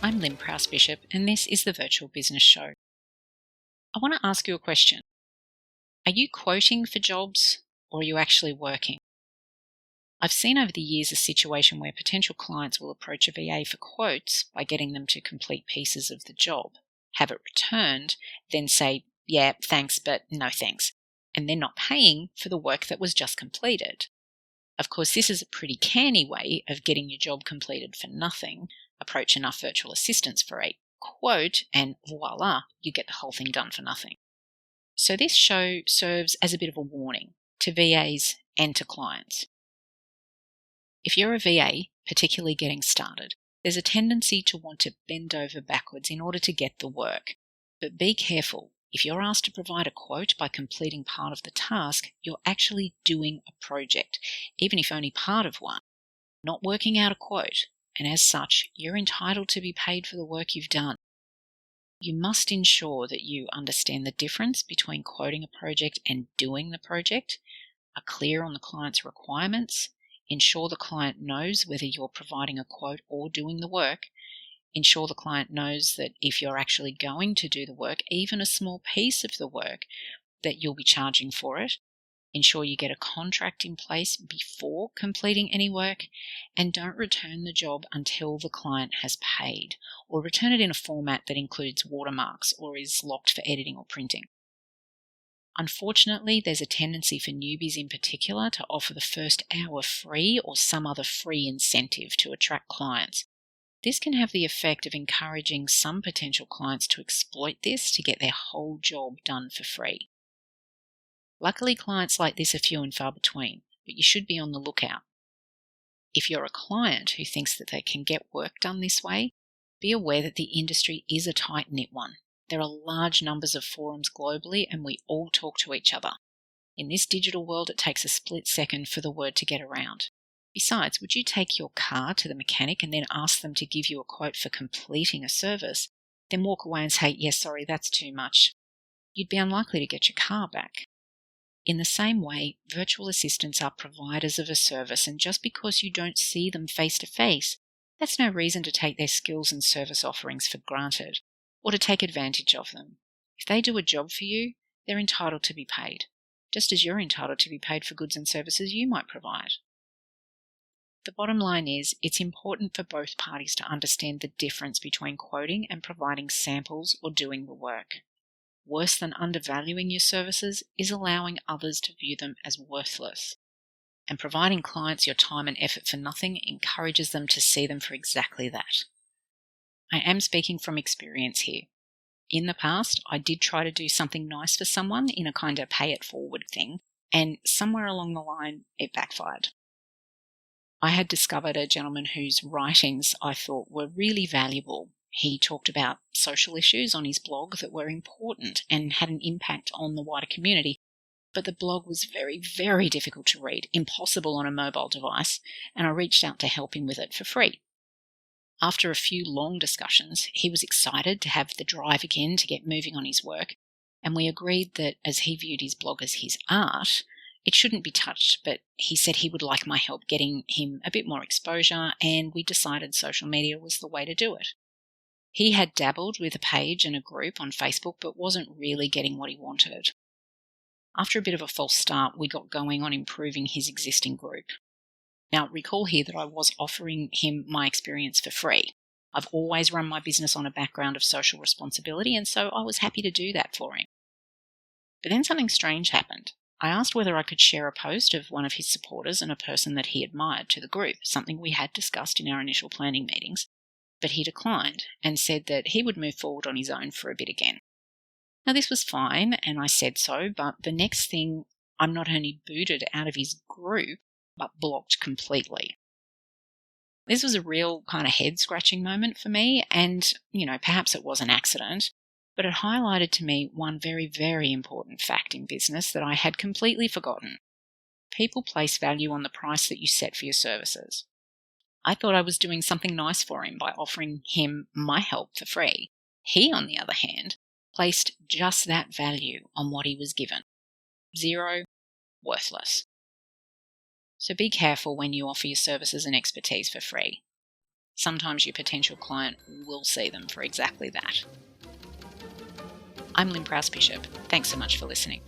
I'm Lynn Prowse-Bishop, and this is the Virtual Business Show. I want to ask you a question. Are you quoting for jobs, or are you actually working? I've seen over the years a situation where potential clients will approach a VA for quotes by getting them to complete pieces of the job, have it returned, then say, yeah, thanks, but no thanks, and then not paying for the work that was just completed. Of course, this is a pretty canny way of getting your job completed for nothing. Approach enough virtual assistants for a quote, and voila, you get the whole thing done for nothing. So this show serves as a bit of a warning to VAs and to clients. If you're a VA, particularly getting started, there's a tendency to want to bend over backwards in order to get the work. But be careful. If you're asked to provide a quote by completing part of the task, you're actually doing a project, even if only part of one, not working out a quote, and as such, you're entitled to be paid for the work you've done. You must ensure that you understand the difference between quoting a project and doing the project, are clear on the client's requirements, ensure the client knows whether you're providing a quote or doing the work, ensure the client knows that if you're actually going to do the work, even a small piece of the work, that you'll be charging for it. Ensure you get a contract in place before completing any work, and don't return the job until the client has paid, or return it in a format that includes watermarks or is locked for editing or printing. Unfortunately, there's a tendency for newbies in particular to offer the first hour free or some other free incentive to attract clients. This can have the effect of encouraging some potential clients to exploit this to get their whole job done for free. Luckily, clients like this are few and far between, but you should be on the lookout. If you're a client who thinks that they can get work done this way, be aware that the industry is a tight-knit one. There are large numbers of forums globally, and we all talk to each other. In this digital world, it takes a split second for the word to get around. Besides, would you take your car to the mechanic and then ask them to give you a quote for completing a service, then walk away and say, yes, sorry, that's too much? You'd be unlikely to get your car back. In the same way, virtual assistants are providers of a service, and just because you don't see them face to face, that's no reason to take their skills and service offerings for granted, or to take advantage of them. If they do a job for you, they're entitled to be paid, just as you're entitled to be paid for goods and services you might provide. The bottom line is, it's important for both parties to understand the difference between quoting and providing samples or doing the work. Worse than undervaluing your services is allowing others to view them as worthless. And providing clients your time and effort for nothing encourages them to see them for exactly that. I am speaking from experience here. In the past, I did try to do something nice for someone in a kind of pay it forward thing, and somewhere along the line, it backfired. I had discovered a gentleman whose writings I thought were really valuable. He talked about social issues on his blog that were important and had an impact on the wider community, but the blog was very, very difficult to read, impossible on a mobile device, and I reached out to help him with it for free. After a few long discussions, he was excited to have the drive again to get moving on his work, and we agreed that as he viewed his blog as his art, it shouldn't be touched, but he said he would like my help getting him a bit more exposure, and we decided social media was the way to do it. He had dabbled with a page and a group on Facebook, but wasn't really getting what he wanted. After a bit of a false start, we got going on improving his existing group. Now, recall here that I was offering him my experience for free. I've always run my business on a background of social responsibility, and so I was happy to do that for him. But then something strange happened. I asked whether I could share a post of one of his supporters and a person that he admired to the group, something we had discussed in our initial planning meetings, but he declined and said that he would move forward on his own for a bit again. Now, this was fine, and I said so, but the next thing, I'm not only booted out of his group, but blocked completely. This was a real kind of head-scratching moment for me, and, perhaps it was an accident, but it highlighted to me one very, very important fact in business that I had completely forgotten. People place value on the price that you set for your services. I thought I was doing something nice for him by offering him my help for free. He, on the other hand, placed just that value on what he was given. 0, worthless. So be careful when you offer your services and expertise for free. Sometimes your potential client will see them for exactly that. I'm Prowse-Bishop. Thanks so much for listening.